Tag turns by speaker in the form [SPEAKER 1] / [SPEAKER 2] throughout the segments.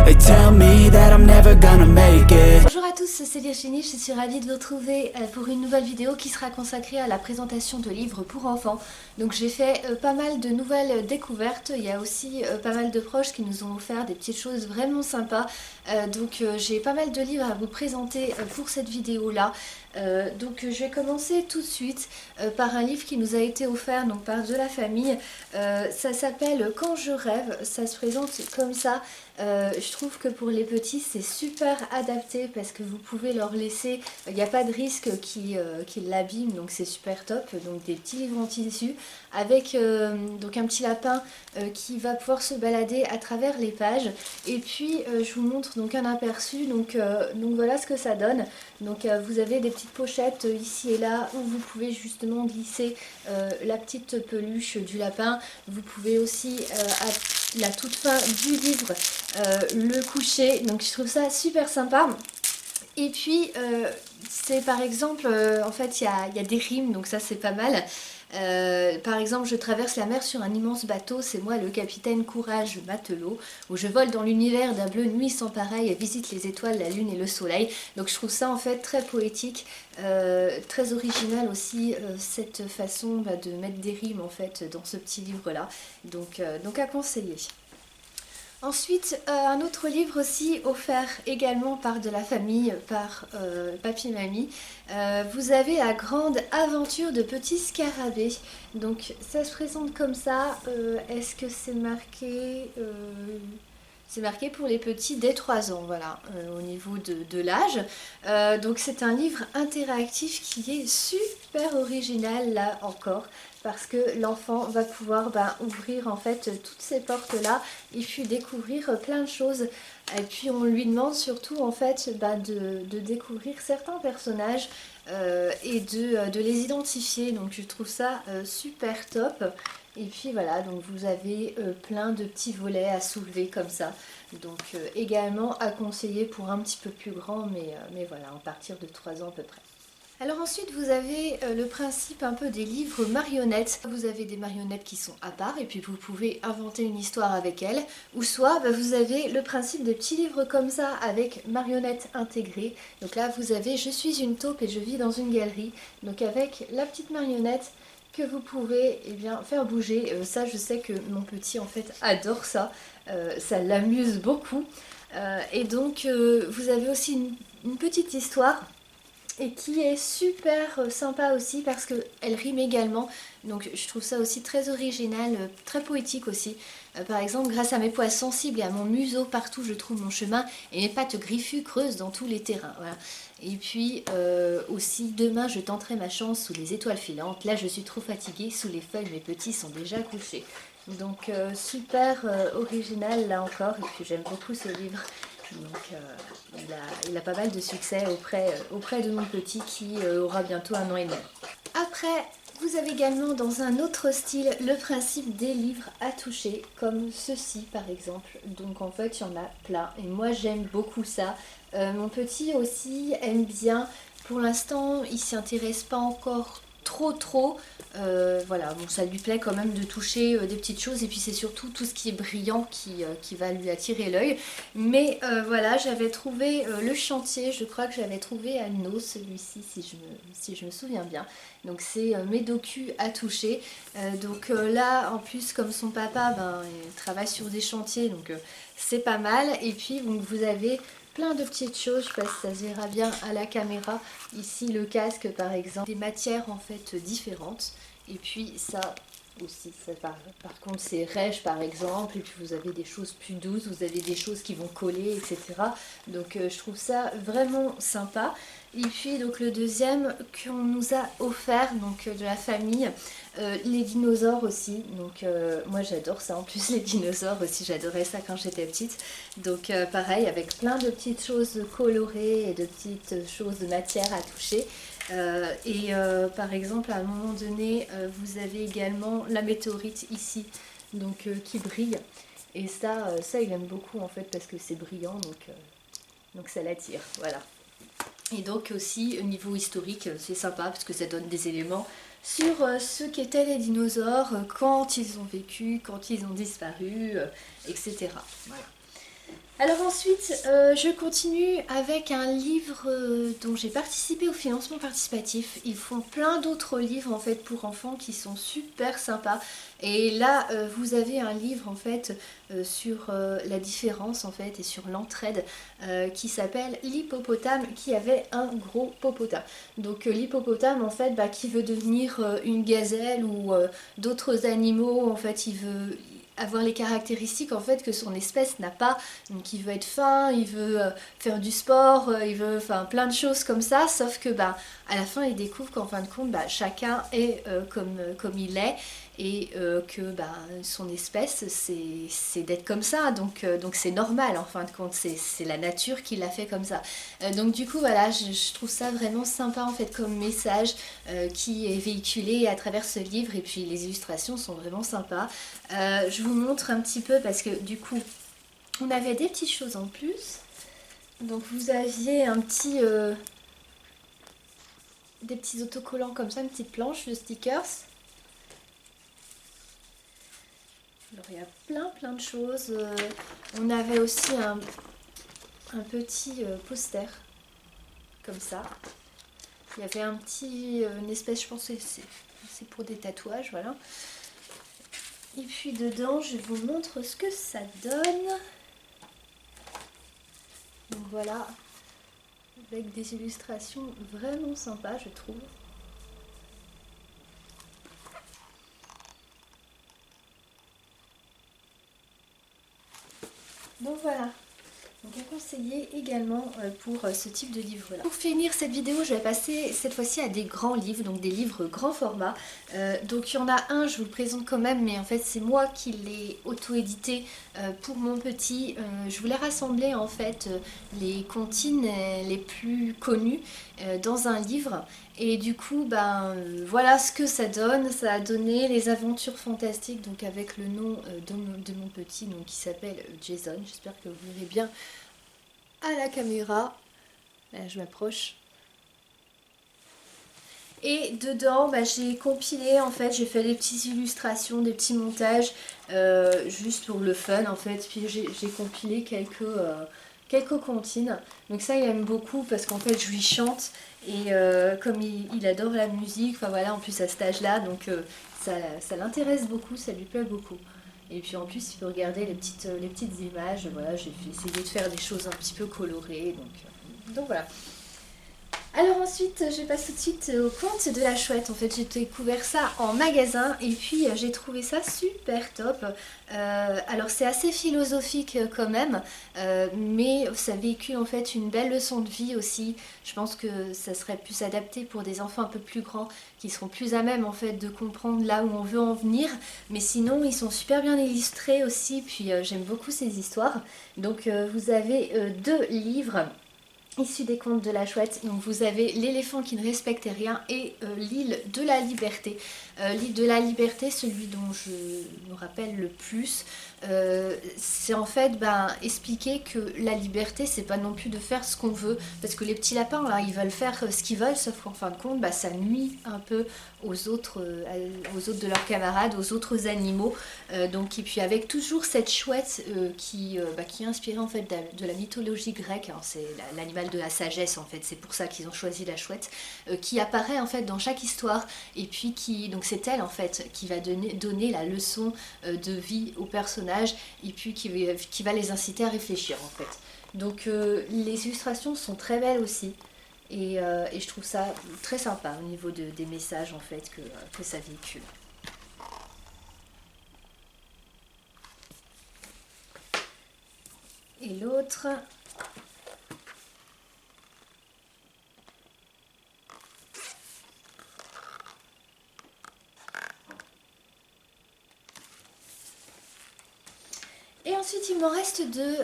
[SPEAKER 1] They tell me that I'm never gonna make it.
[SPEAKER 2] Bonjour à tous, c'est Virginie, je suis ravie de vous retrouver pour une nouvelle vidéo qui sera consacrée à la présentation de livres pour enfants. Donc j'ai fait pas mal de nouvelles découvertes, il y a aussi pas mal de proches qui nous ont offert des petites choses vraiment sympas. Donc j'ai pas mal de livres à vous présenter pour cette vidéo là. Donc je vais commencer tout de suite par un livre qui nous a été offert donc par de la famille. Ça s'appelle Quand je rêve, ça se présente comme ça. Je trouve que pour les petits c'est super adapté parce que vous pouvez leur laisser, il n'y a pas de risque qu'ils l'abîment, donc c'est super top. Donc des petits livres en tissu avec donc un petit lapin qui va pouvoir se balader à travers les pages. Et puis je vous montre donc un aperçu, donc voilà ce que ça donne. Donc vous avez des petites pochettes ici et là où vous pouvez justement glisser la petite peluche du lapin. Vous pouvez aussi à la toute fin du livre le coucher, donc je trouve ça super sympa. Et puis c'est par exemple en fait il y a des rimes, donc ça c'est pas mal. Par exemple, je traverse la mer sur un immense bateau, c'est moi le capitaine Courage Matelot, où je vole dans l'univers d'un bleu nuit sans pareil et visite les étoiles, la lune et le soleil. Donc je trouve ça en fait très poétique, très original aussi cette façon de mettre des rimes en fait dans ce petit livre là, donc à conseiller. Ensuite, un autre livre aussi offert également par de la famille, par papy et mamie. Vous avez La grande aventure de Petit Scarabée. Donc ça se présente comme ça. Est-ce que c'est marqué c'est marqué pour les petits dès 3 ans, voilà, au niveau de l'âge. Donc c'est un livre interactif qui est super original là encore, parce que l'enfant va pouvoir ouvrir en fait toutes ces portes là et puis découvrir plein de choses. Et puis on lui demande surtout en fait de découvrir certains personnages et de les identifier. Donc je trouve ça super top. Et puis voilà, donc vous avez plein de petits volets à soulever comme ça. Donc également à conseiller pour un petit peu plus grand, mais voilà, à partir de 3 ans à peu près. Alors ensuite vous avez le principe un peu des livres marionnettes. Vous avez des marionnettes qui sont à part et puis vous pouvez inventer une histoire avec elles. Ou soit vous avez le principe des petits livres comme ça avec marionnettes intégrées. Donc là vous avez Je suis une taupe et je vis dans une galerie. Donc avec la petite marionnette que vous pouvez faire bouger. Ça je sais que mon petit en fait adore ça. Ça l'amuse beaucoup. Et donc vous avez aussi une petite histoire et qui est super sympa aussi parce qu'elle rime également, donc je trouve ça aussi très original, très poétique aussi. Par exemple, grâce à mes poils sensibles et à mon museau, partout je trouve mon chemin et mes pattes griffues creusent dans tous les terrains. Voilà. Et puis aussi, demain je tenterai ma chance sous les étoiles filantes, là je suis trop fatiguée, sous les feuilles mes petits sont déjà couchés. Donc super original là encore, et puis j'aime beaucoup ce livre. Donc il a pas mal de succès auprès de mon petit qui aura bientôt 1 an et demi. Après, vous avez également dans un autre style le principe des livres à toucher, comme ceci par exemple. Donc en fait il y en a plein et moi j'aime beaucoup ça. Mon petit aussi aime bien. Pour l'instant il s'y intéresse pas encore trop. Voilà, bon, ça lui plaît quand même de toucher des petites choses et puis c'est surtout tout ce qui est brillant qui va lui attirer l'œil. Mais voilà, j'avais trouvé le chantier, je crois que j'avais trouvé à No celui-ci si je me souviens bien. Donc c'est mes docus à toucher. Donc là en plus comme son papa il travaille sur des chantiers, donc c'est pas mal. Et puis donc, vous avez plein de petites choses, je sais pas si ça se verra bien à la caméra. Ici le casque par exemple, des matières en fait différentes. Et puis ça aussi, ça, par contre c'est rêche par exemple. Et puis vous avez des choses plus douces, vous avez des choses qui vont coller, etc. Donc je trouve ça vraiment sympa. Et puis donc le deuxième qu'on nous a offert, donc de la famille, les dinosaures aussi. Donc moi j'adore ça, en plus les dinosaures aussi, j'adorais ça quand j'étais petite. Donc pareil, avec plein de petites choses colorées et de petites choses de matière à toucher. Par exemple à un moment donné vous avez également la météorite ici, donc qui brille. Et ça il aime beaucoup en fait parce que c'est brillant, donc ça l'attire, voilà. Et donc aussi au niveau historique c'est sympa parce que ça donne des éléments sur ce qu'étaient les dinosaures, quand ils ont vécu, quand ils ont disparu, etc. Voilà. Alors ensuite, je continue avec un livre dont j'ai participé au financement participatif. Ils font plein d'autres livres en fait pour enfants qui sont super sympas. Et là, vous avez un livre en fait sur la différence en fait et sur l'entraide qui s'appelle L'hippopotame qui avait un gros popotin. Donc l'hippopotame en fait qui veut devenir une gazelle ou d'autres animaux en fait il veut avoir les caractéristiques en fait que son espèce n'a pas. Donc il veut être fin, il veut faire du sport, il veut enfin plein de choses comme ça, sauf que à la fin il découvre qu'en fin de compte chacun est comme il est et que son espèce c'est d'être comme ça, donc c'est normal en fin de compte, c'est la nature qui l'a fait comme ça. Donc du coup voilà, je trouve ça vraiment sympa en fait comme message qui est véhiculé à travers ce livre, et puis les illustrations sont vraiment sympas. Je vous montre un petit peu parce que du coup on avait des petites choses en plus. Donc vous aviez des petits autocollants comme ça, une petite planche de stickers. Alors il y a plein de choses. On avait aussi un petit poster comme ça. Il y avait une espèce, je pense que c'est pour des tatouages, voilà. Et puis dedans, je vous montre ce que ça donne. Donc voilà, avec des illustrations vraiment sympas, je trouve. Donc voilà, donc à conseiller également pour ce type de livre-là. Pour finir cette vidéo, je vais passer cette fois-ci à des grands livres, donc des livres grand format. Donc il y en a un, je vous le présente quand même, mais en fait c'est moi qui l'ai auto-édité pour mon petit. Je voulais rassembler en fait les comptines les plus connues dans un livre. Et du coup, voilà ce que ça donne. Ça a donné les aventures fantastiques, donc avec le nom de mon petit, donc qui s'appelle Jason. J'espère que vous verrez bien à la caméra. Là, je m'approche. Et dedans, j'ai compilé, en fait, j'ai fait des petites illustrations, des petits montages, juste pour le fun, en fait. Puis j'ai compilé quelques comptines. Donc ça, il aime beaucoup parce qu'en fait, je lui chante. Et comme il adore la musique, enfin voilà, en plus à cet âge-là, donc ça l'intéresse beaucoup, ça lui plaît beaucoup. Et puis en plus, il peut regarder les petites images. Voilà, j'ai essayé de faire des choses un petit peu colorées. Donc voilà. Alors ensuite, je passe tout de suite au conte de la chouette. En fait, j'ai découvert ça en magasin et puis j'ai trouvé ça super top. Alors c'est assez philosophique quand même, mais ça véhicule en fait une belle leçon de vie aussi. Je pense que ça serait plus adapté pour des enfants un peu plus grands qui seront plus à même en fait de comprendre là où on veut en venir. Mais sinon, ils sont super bien illustrés aussi. Puis j'aime beaucoup ces histoires. Donc vous avez deux livres issu des contes de la chouette. Donc vous avez l'éléphant qui ne respectait rien et l'île de la liberté. L'île de la liberté, celui dont je me rappelle le plus, c'est en fait expliquer que la liberté c'est pas non plus de faire ce qu'on veut, parce que les petits lapins là ils veulent faire ce qu'ils veulent, sauf qu'en fin de compte ça nuit un peu aux autres de leurs camarades, aux autres animaux. Donc et puis avec toujours cette chouette qui est inspirée en fait de la mythologie grecque, hein, c'est l'animal de la sagesse en fait, c'est pour ça qu'ils ont choisi la chouette, qui apparaît en fait dans chaque histoire, et puis donc c'est elle en fait qui va donner la leçon de vie aux personnages, et puis qui va les inciter à réfléchir en fait. Donc les illustrations sont très belles aussi. Et je trouve ça très sympa au niveau des messages en fait que ça véhicule. Et l'autre, et ensuite il m'en reste deux.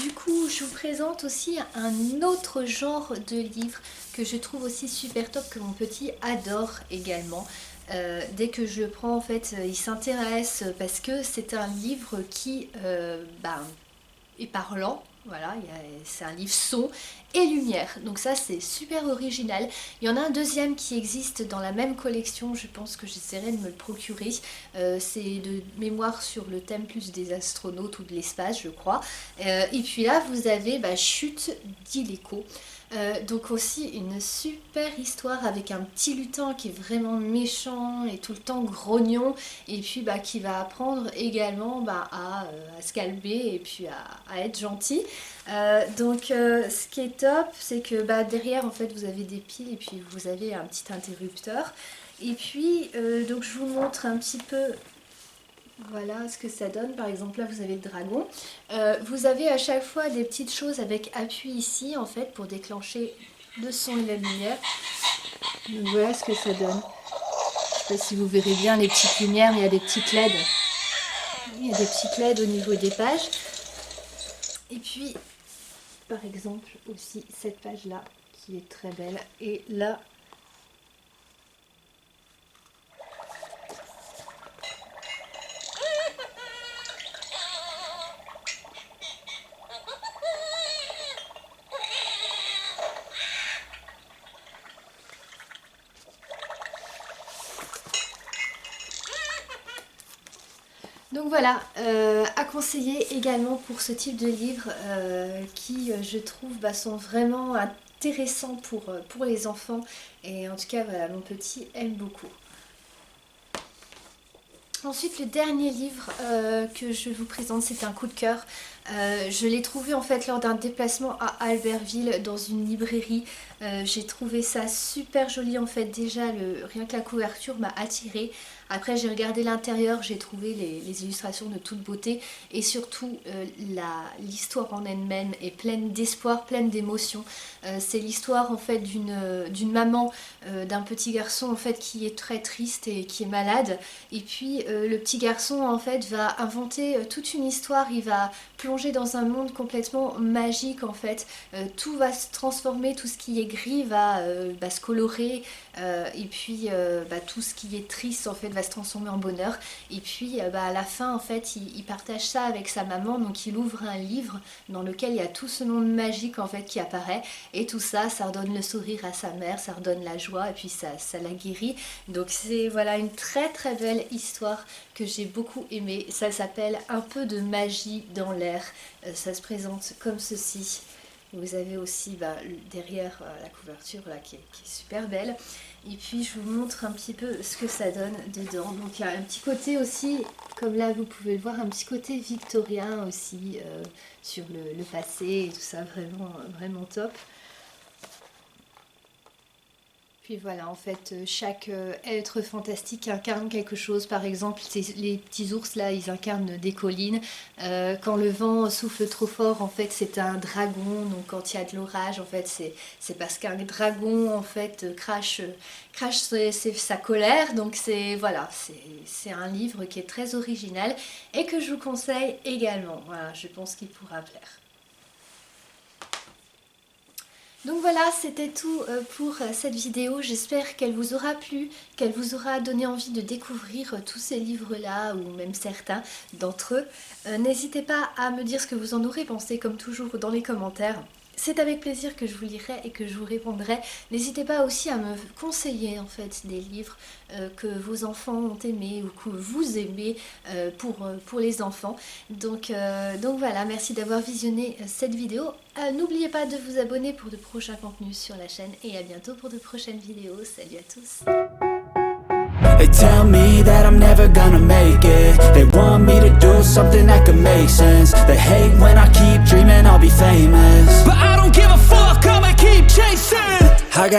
[SPEAKER 2] Du coup je vous présente aussi un autre genre de livre que je trouve aussi super top, que mon petit adore également. Dès que je le prends en fait il s'intéresse parce que c'est un livre qui est parlant. Voilà, c'est un livre son et lumière. Donc ça c'est super original. Il y en a un deuxième qui existe dans la même collection, je pense que j'essaierai de me le procurer. C'est de mémoire sur le thème plus des astronautes ou de l'espace je crois. Et puis là vous avez Chute d'Illico. Donc aussi une super histoire avec un petit lutin qui est vraiment méchant et tout le temps grognon et puis qui va apprendre également à se calmer et puis à être gentil. Ce qui est top c'est que derrière en fait vous avez des piles et puis vous avez un petit interrupteur et puis donc je vous montre un petit peu. Voilà ce que ça donne, par exemple là vous avez le dragon. Vous avez à chaque fois des petites choses avec appui ici en fait pour déclencher le son et la lumière. Donc voilà ce que ça donne. Je sais pas si vous verrez bien les petites lumières, il y a des petites LED. Il y a des petites LED au niveau des pages. Et puis par exemple aussi cette page là qui est très belle. Et là donc voilà, à conseiller également pour ce type de livres qui je trouve sont vraiment intéressants pour les enfants et en tout cas voilà, mon petit aime beaucoup. Ensuite le dernier livre que je vous présente c'est un coup de cœur. Je l'ai trouvé en fait lors d'un déplacement à Albertville dans une librairie. J'ai trouvé ça super joli en fait, déjà rien que la couverture m'a attirée. Après j'ai regardé l'intérieur, j'ai trouvé les illustrations de toute beauté et surtout l'histoire en elle-même est pleine d'espoir, pleine d'émotion. C'est l'histoire en fait d'une maman, d'un petit garçon en fait qui est très triste et qui est malade et puis le petit garçon en fait va inventer toute une histoire, il va plonger dans un monde complètement magique en fait. Tout va se transformer, tout ce qui est gris va se colorer et puis tout ce qui est triste en fait va se transformer en bonheur et puis à la fin en fait il partage ça avec sa maman, donc il ouvre un livre dans lequel il y a tout ce monde magique en fait qui apparaît et tout ça, ça redonne le sourire à sa mère, ça redonne la joie et puis ça la guérit. Donc c'est voilà une très très belle histoire que j'ai beaucoup aimée. Ça s'appelle Un peu de magie dans l'air. Ça se présente comme ceci. Vous avez aussi derrière la couverture là, qui est super belle. Et puis je vous montre un petit peu ce que ça donne dedans. Donc il y a un petit côté aussi, comme là vous pouvez le voir, un petit côté victorien aussi sur le passé et tout ça, vraiment, vraiment top. Puis voilà, en fait, chaque être fantastique incarne quelque chose. Par exemple, les petits ours là, ils incarnent des collines. Quand le vent souffle trop fort, en fait, c'est un dragon. Donc quand il y a de l'orage, en fait, c'est parce qu'un dragon, en fait, crache sa colère. Donc voilà, c'est un livre qui est très original et que je vous conseille également. Voilà, je pense qu'il pourra plaire. Donc voilà, c'était tout pour cette vidéo. J'espère qu'elle vous aura plu, qu'elle vous aura donné envie de découvrir tous ces livres-là, ou même certains d'entre eux. N'hésitez pas à me dire ce que vous en aurez pensé, comme toujours, dans les commentaires. C'est avec plaisir que je vous lirai et que je vous répondrai. N'hésitez pas aussi à me conseiller en fait des livres que vos enfants ont aimés ou que vous aimez pour les enfants. Donc voilà, merci d'avoir visionné cette vidéo. N'oubliez pas de vous abonner pour de prochains contenus sur la chaîne et à bientôt pour de prochaines vidéos. Salut à tous!
[SPEAKER 1] They tell me that I'm never gonna make it. They want me to do something that could make sense. They hate when I keep dreaming I'll be famous, but I don't give a fuck, I'ma keep chasing. I got